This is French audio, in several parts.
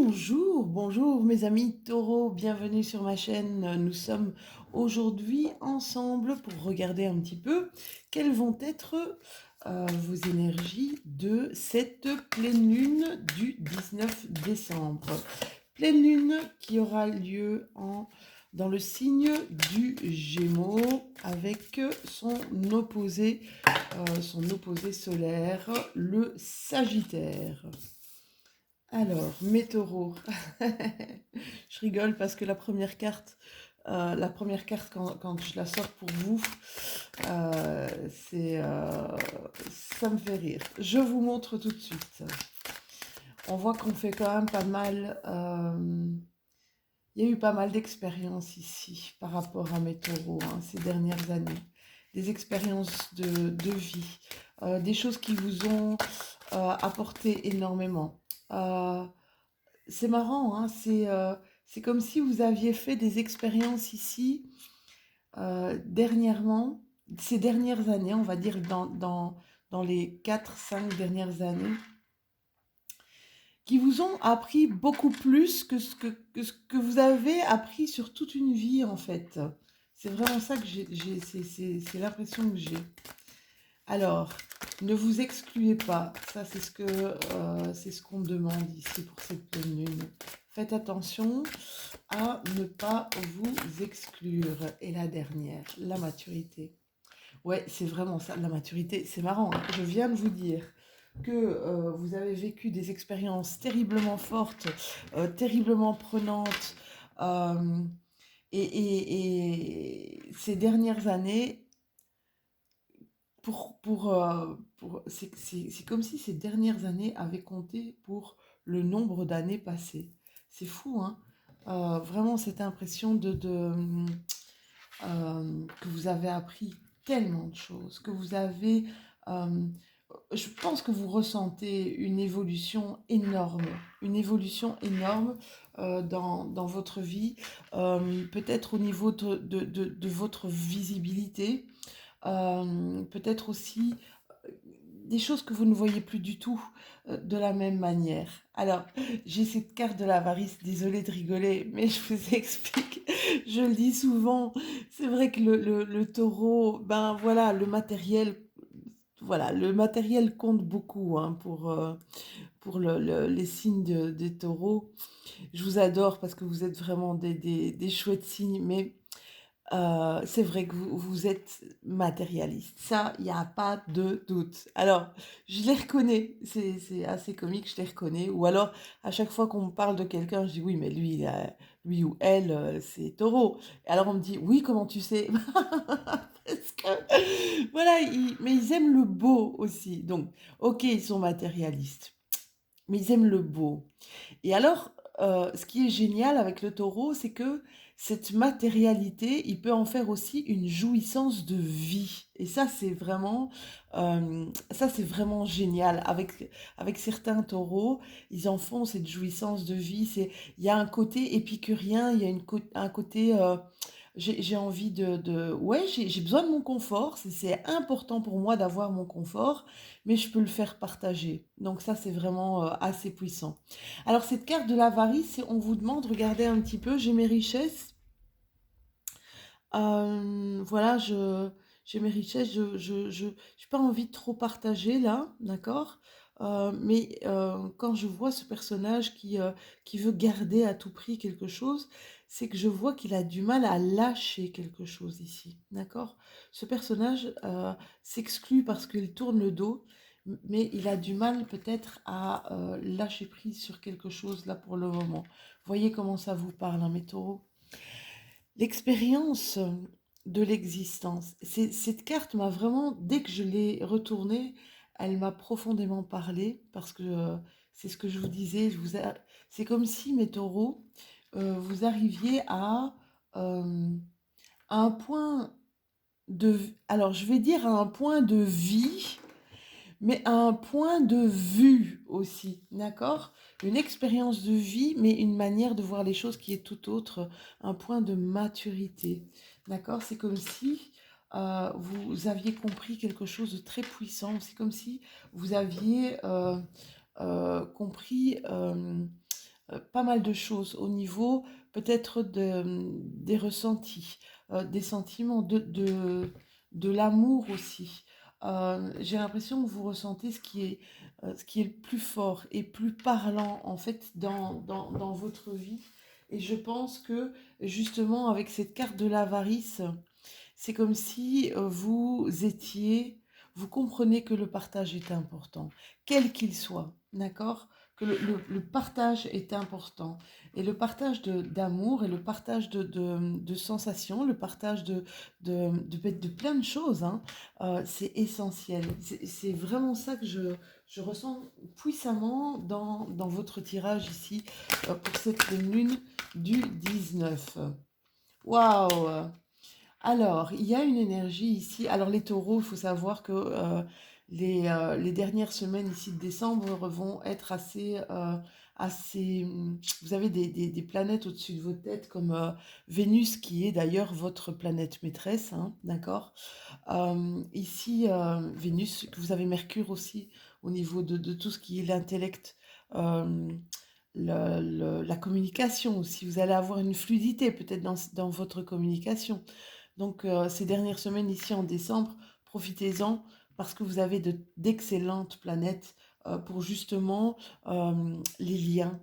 Bonjour, bonjour mes amis taureaux, bienvenue sur ma chaîne. Nous sommes aujourd'hui ensemble pour regarder un petit peu quelles vont être vos énergies de cette pleine lune du 19 décembre. Pleine lune qui aura lieu dans le signe du Gémeaux avec son opposé solaire, le Sagittaire. Alors, mes taureaux. Je rigole parce que la première carte quand je la sors pour vous, euh, c'est, euh, ça me fait rire. Je vous montre tout de suite. On voit qu'on fait quand même pas mal. Il y a eu pas mal d'expériences ici par rapport à mes taureaux ces dernières années. Des expériences de vie, des choses qui vous ont apporté énormément. Euh, c'est marrant, c'est comme si vous aviez fait des expériences ici dernièrement, ces dernières années, on va dire dans les 4, 5 dernières années, qui vous ont appris beaucoup plus que ce que vous avez appris sur toute une vie en fait. C'est vraiment ça que c'est l'impression que j'ai. Alors, ne vous excluez pas. Ça, c'est ce qu'on demande ici pour cette pleine lune. Faites attention à ne pas vous exclure. Et la dernière, la maturité. Ouais, c'est vraiment ça, la maturité. C'est marrant, hein. Je viens de vous dire que vous avez vécu des expériences terriblement fortes, terriblement prenantes. euh, et ces dernières années, c'est comme si ces dernières années avaient compté pour le nombre d'années passées. C'est fou, hein? Vraiment, cette impression que vous avez appris tellement de choses, que vous avez... euh, je pense que vous ressentez une évolution énorme dans votre vie, peut-être au niveau de votre visibilité, peut-être aussi des choses que vous ne voyez plus du tout de la même manière. Alors, j'ai cette carte de l'avarice, désolée de rigoler, mais je vous explique, je le dis souvent, c'est vrai que le taureau, ben voilà, le matériel compte beaucoup pour les signes des taureaux. Je vous adore parce que vous êtes vraiment des chouettes signes, mais c'est vrai que vous êtes matérialiste. Ça, il n'y a pas de doute. Alors, je les reconnais. C'est assez comique, je les reconnais. Ou alors, à chaque fois qu'on me parle de quelqu'un, je dis oui, mais lui ou elle, c'est taureau. Et alors, on me dit oui, comment tu sais? Parce que, voilà, mais ils aiment le beau aussi. Donc, ok, ils sont matérialistes, mais ils aiment le beau. Et alors, ce qui est génial avec le taureau, c'est que cette matérialité, il peut en faire aussi une jouissance de vie. Et ça, c'est vraiment génial. Avec certains taureaux, ils en font cette jouissance de vie. Il y a un côté épicurien, il y a un côté, j'ai envie ouais, j'ai besoin de mon confort. C'est important pour moi d'avoir mon confort, mais je peux le faire partager. Donc ça, c'est vraiment assez puissant. Alors, cette carte de l'avarice, on vous demande, regardez un petit peu, j'ai mes richesses. Voilà, j'ai mes richesses, j'ai pas envie de trop partager là, d'accord? Mais quand je vois ce personnage qui veut garder à tout prix quelque chose, c'est que je vois qu'il a du mal à lâcher quelque chose ici, d'accord? Ce personnage s'exclut parce qu'il tourne le dos, mais il a du mal peut-être à lâcher prise sur quelque chose là pour le moment. Voyez comment ça vous parle, hein, mes taureaux? L'expérience de l'existence. Cette carte m'a vraiment, dès que je l'ai retournée, elle m'a profondément parlé parce que c'est ce que je vous disais. C'est comme si mes taureaux, vous arriviez euh, à un point alors je vais dire à un point de vie, mais à un point de vue aussi, d'accord? Une expérience de vie, mais une manière de voir les choses qui est tout autre, un point de maturité, d'accord? C'est comme si vous aviez compris quelque chose de très puissant, c'est comme si vous aviez compris pas mal de choses au niveau peut-être des ressentis, des sentiments, de l'amour aussi. J'ai l'impression que vous ressentez ce qui est le plus fort et plus parlant en fait dans votre vie. Et je pense que justement avec cette carte de l'avarice, c'est comme si vous comprenez que le partage est important, quel qu'il soit, d'accord? Que le partage est important. Et le partage d'amour et le partage de sensations, le partage de plein de choses, hein, c'est essentiel. C'est vraiment ça que je ressens puissamment dans votre tirage ici pour cette pleine lune du 19. Waouh! Alors, il y a une énergie ici. Alors, les taureaux, il faut savoir que les dernières semaines ici de décembre vont être vous avez des planètes au-dessus de votre tête, comme Vénus, qui est d'ailleurs votre planète maîtresse, hein, d'accord? Ici, Vénus, que vous avez Mercure aussi, au niveau de tout ce qui est l'intellect, euh, la communication aussi. Vous allez avoir une fluidité peut-être dans votre communication. Donc, ces dernières semaines ici en décembre, profitez-en parce que vous avez d'excellentes planètes pour justement les liens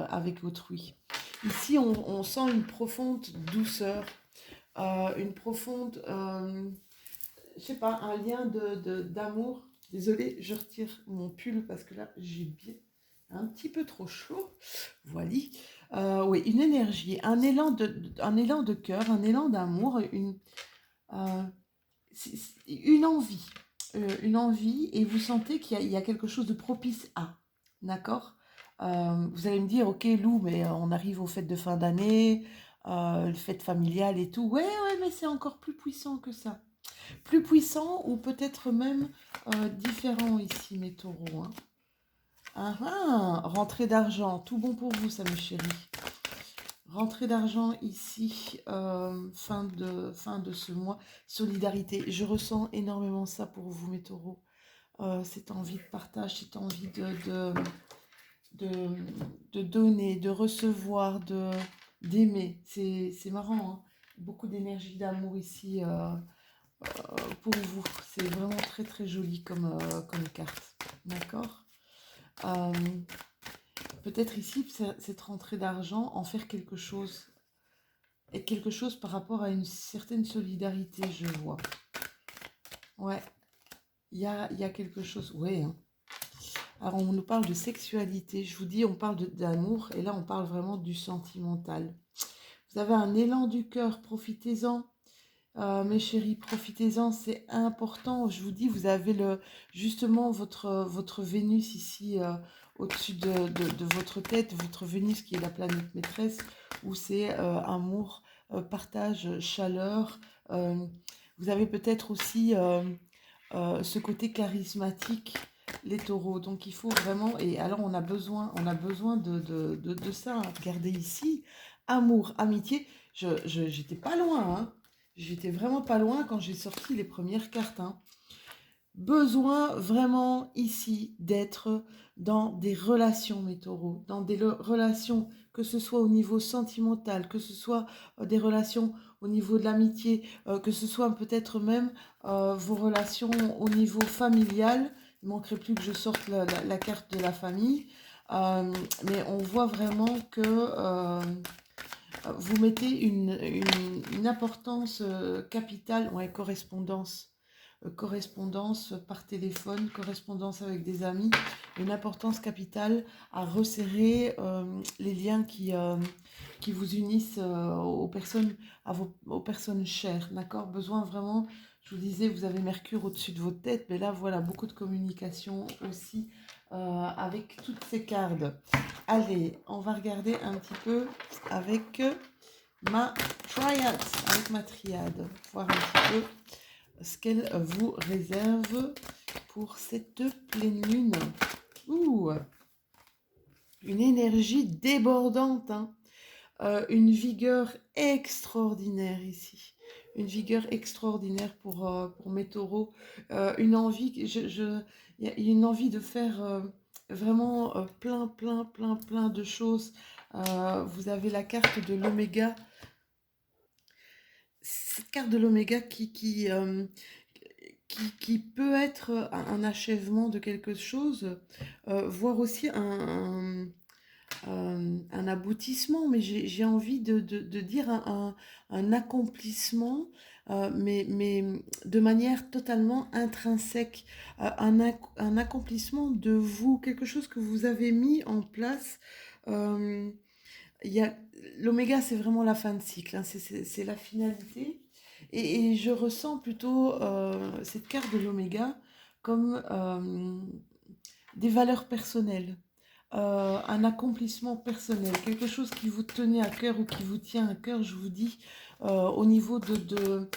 avec autrui. Ici, on sent une profonde douceur, une profonde, je sais pas, un lien d'amour. Désolée, je retire mon pull parce que là, j'ai bien un petit peu trop chaud. Voilà. Oui, une énergie, un élan de cœur, un élan d'amour, euh, une envie. Une envie, et vous sentez il y a quelque chose de propice à. D'accord. Vous allez me dire, ok Lou, mais on arrive aux fêtes de fin d'année, les fêtes familiales et tout. Ouais, ouais, mais c'est encore plus puissant que ça. Plus puissant ou peut-être même différent ici, mes taureaux, hein. Ah ah, rentrée d'argent, tout bon pour vous, ça, mes chéris. Rentrée d'argent ici, fin de ce mois. Solidarité, je ressens énormément ça pour vous, mes taureaux. Cette envie de partage, cette envie de, de donner, de recevoir, d'aimer. C'est marrant, hein. Beaucoup d'énergie, d'amour ici pour vous. C'est vraiment très très joli comme carte. D'accord. Euh, Peut-être ici, cette rentrée d'argent, en faire quelque chose. Et quelque chose par rapport à une certaine solidarité, je vois. Ouais, il y a quelque chose. Ouais, hein. Alors, on nous parle de sexualité. Je vous dis, on parle d'amour. Et là, on parle vraiment du sentimental. Vous avez un élan du cœur. Profitez-en. Mes chéris, profitez-en, c'est important. Je vous dis, vous avez justement votre Vénus ici au-dessus de votre tête, votre Vénus qui est la planète maîtresse, où c'est amour, partage, chaleur. Euh, Vous avez peut-être aussi ce côté charismatique, les taureaux. Donc il faut vraiment, et alors on a besoin de ça. Hein. Regardez ici, amour, amitié. J'étais pas loin, hein. J'étais vraiment pas loin quand j'ai sorti les premières cartes, hein. Besoin vraiment ici d'être dans des relations, mes taureaux, dans des relations, que ce soit au niveau sentimental, que ce soit des relations au niveau de l'amitié, que ce soit peut-être même vos relations au niveau familial. Il ne manquerait plus que je sorte la carte de la famille. Mais on voit vraiment que vous mettez une importance capitale, ouais, correspondance par téléphone, correspondance avec des amis, une importance capitale à resserrer les liens qui vous unissent aux personnes, aux personnes chères, d'accord? Besoin vraiment, je vous disais, vous avez Mercure au-dessus de votre tête, mais là, voilà, beaucoup de communication aussi avec toutes ces cartes. Allez, on va regarder un petit peu avec ma triade, avec ma triade, voir un petit peu ce qu'elle vous réserve pour cette pleine lune. Ouh, une énergie débordante, hein. Une vigueur extraordinaire ici. Une vigueur extraordinaire pour mes taureaux. Une envie, il y a une envie de faire vraiment plein, plein, plein, plein de choses. Vous avez la carte de l'oméga. Cette carte de l'oméga qui peut être un achèvement de quelque chose, voire aussi un aboutissement, mais j'ai envie de dire un accomplissement, mais de manière totalement intrinsèque, un accomplissement de vous, quelque chose que vous avez mis en place. euh, il y a, L'oméga, c'est vraiment la fin de cycle, hein, c'est la finalité. Et je ressens plutôt cette carte de l'oméga comme des valeurs personnelles, un accomplissement personnel, quelque chose qui vous tenait à cœur ou qui vous tient à cœur, je vous dis, au niveau de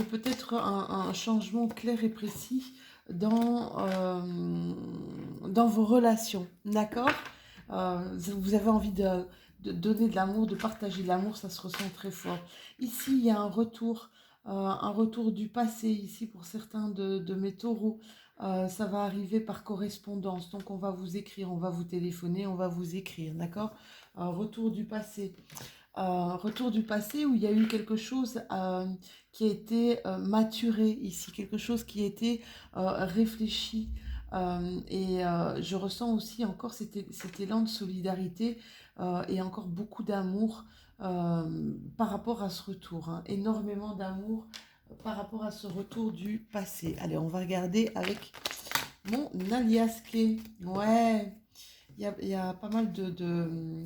peut-être un changement clair et précis dans vos relations, d'accord? Vous avez envie de donner de l'amour, de partager de l'amour, ça se ressent très fort. Ici, il y a un retour du passé, ici pour certains de mes taureaux. Ça va arriver par correspondance. Donc, on va vous écrire, on va vous téléphoner, on va vous écrire, d'accord? Un retour du passé. Retour du passé où il y a eu quelque chose qui a été maturé ici, quelque chose qui a été réfléchi. Je ressens aussi encore cet élan de solidarité et encore beaucoup d'amour par rapport à ce retour, hein. Énormément d'amour par rapport à ce retour du passé. Allez, on va regarder avec mon aliasqué. Ouais, il y a pas mal de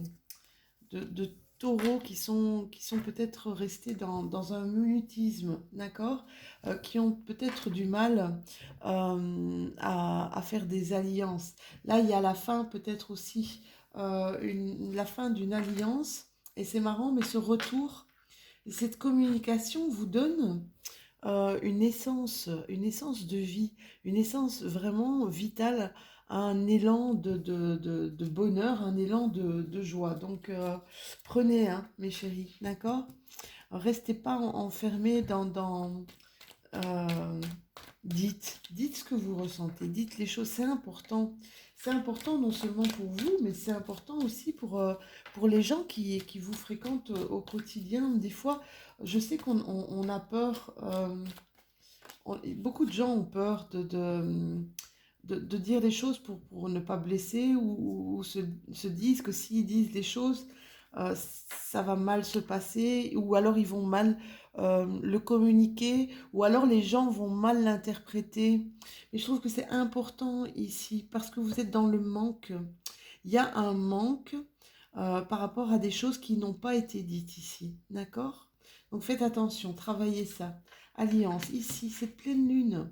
taureaux qui sont peut-être restés dans un mutisme, d'accord, qui ont peut-être du mal à faire des alliances. Là, il y a la fin peut-être aussi, la fin d'une alliance, et c'est marrant, mais ce retour, cette communication vous donne une essence de vie, une essence vraiment vitale, un élan de bonheur, un élan de joie. Donc, prenez, hein, mes chéris, d'accord? Restez pas enfermés euh, dites ce que vous ressentez, dites les choses, c'est important. C'est important non seulement pour vous, mais c'est important aussi pour les gens qui vous fréquentent au quotidien. Des fois, je sais qu'on a peur, beaucoup de gens ont peur de dire des choses pour ne pas blesser ou se disent que s'ils disent des choses, ça va mal se passer ou alors ils vont mal le communiquer ou alors les gens vont mal l'interpréter. Et je trouve que c'est important ici parce que vous êtes dans le manque. Il y a un manque par rapport à des choses qui n'ont pas été dites ici. D'accord? Donc faites attention, travaillez ça. Alliance, ici, cette pleine lune,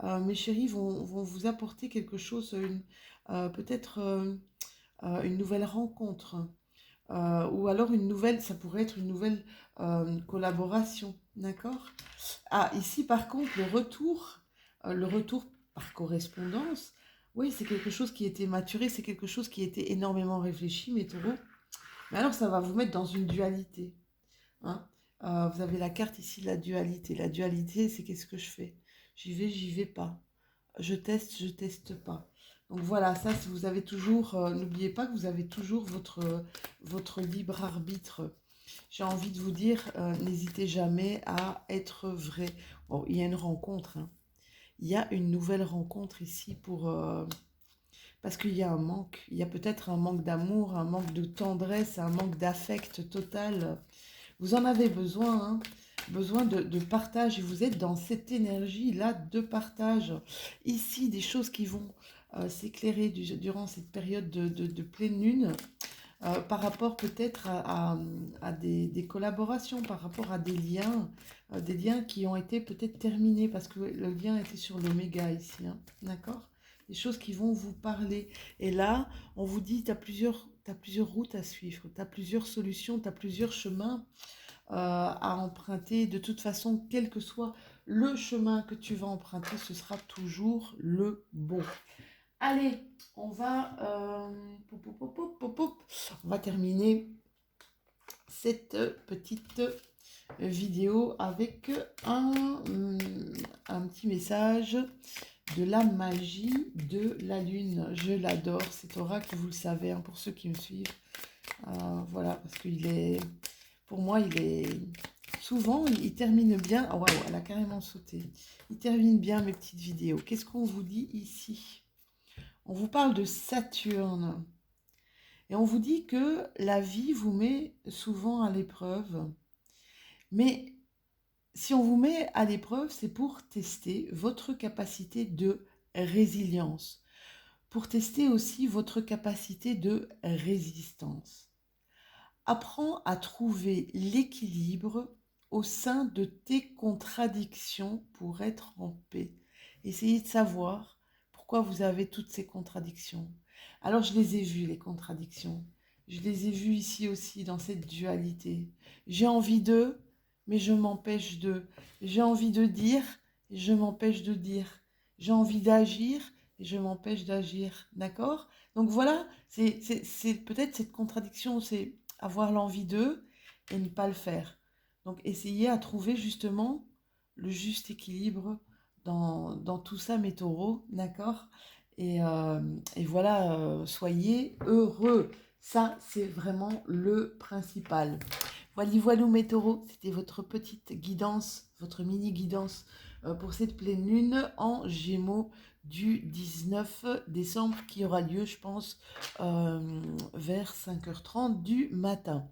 mes chéris vont vous apporter quelque chose, peut-être une nouvelle rencontre, ou alors ça pourrait être une nouvelle collaboration, d'accord? Ah, ici par contre, le retour par correspondance, oui, c'est quelque chose qui a été maturé, c'est quelque chose qui a été énormément réfléchi, mes taureaux. Mais alors, ça va vous mettre dans une dualité, hein. Vous avez la carte ici de la dualité. La dualité, c'est qu'est-ce que je fais? J'y vais pas. Je teste pas. Donc voilà, ça, si vous avez toujours, n'oubliez pas que vous avez toujours votre libre arbitre. J'ai envie de vous dire, n'hésitez jamais à être vrai. Bon, il y a une rencontre, hein. Il y a une nouvelle rencontre ici parce qu'il y a un manque. Il y a peut-être un manque d'amour, un manque de tendresse, un manque d'affect total. Vous en avez besoin, hein, besoin de partage. Et vous êtes dans cette énergie-là de partage. Ici, des choses qui vont s'éclairer durant cette période de pleine lune par rapport peut-être à des collaborations, par rapport à des liens qui ont été peut-être terminés parce que le lien était sur l'oméga ici, hein, d'accord? Des choses qui vont vous parler. Et là, on vous dit, t'as plusieurs routes à suivre, tu as plusieurs solutions, tu as plusieurs chemins à emprunter. De toute façon, quel que soit le chemin que tu vas emprunter, ce sera toujours le bon. Allez, on va terminer cette petite vidéo avec un petit message de la magie de la lune. Je l'adore, cet oracle, vous le savez, hein, pour ceux qui me suivent. Voilà, parce qu'il est, pour moi, il est, souvent, il termine bien. Ah, waouh, elle a carrément sauté. Il termine bien mes petites vidéos. Qu'est-ce qu'on vous dit ici? On vous parle de Saturne. Et on vous dit que la vie vous met souvent à l'épreuve. Mais si on vous met à l'épreuve, c'est pour tester votre capacité de résilience, pour tester aussi votre capacité de résistance. Apprends à trouver l'équilibre au sein de tes contradictions pour être en paix. Essayez de savoir pourquoi vous avez toutes ces contradictions. Alors je les ai vues, les contradictions. Je les ai vues ici aussi dans cette dualité. J'ai envie d'eux, mais je m'empêche d'eux. J'ai envie de dire, et je m'empêche de dire. J'ai envie d'agir, et je m'empêche d'agir. D'accord? Donc voilà, c'est peut-être cette contradiction, c'est avoir l'envie d'eux et ne pas le faire. Donc essayez à trouver justement le juste équilibre dans tout ça, mes taureaux, d'accord? Et voilà, soyez heureux. Ça, c'est vraiment le principal. Voilà, voilà mes taureaux, c'était votre petite guidance, votre mini guidance pour cette pleine lune en Gémeaux du 19 décembre qui aura lieu, je pense, vers 5h30 du matin.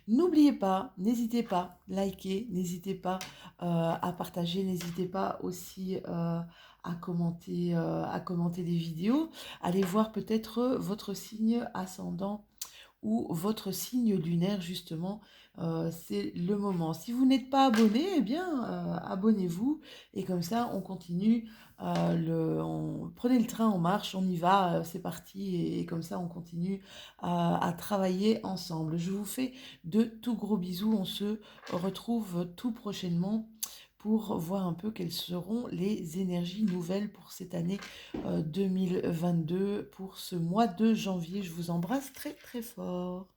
N'oubliez pas, n'hésitez pas, likez, n'hésitez pas à partager, n'hésitez pas aussi à commenter des vidéos. Allez voir peut-être votre signe ascendant ou votre signe lunaire, justement, c'est le moment. Si vous n'êtes pas abonné, eh bien, abonnez-vous. Et comme ça, on continue. Prenez le train en marche, on y va, c'est parti. Et comme ça, on continue à travailler ensemble. Je vous fais de tout gros bisous. On se retrouve tout prochainement pour voir un peu quelles seront les énergies nouvelles pour cette année 2022, pour ce mois de janvier. Je vous embrasse très très fort.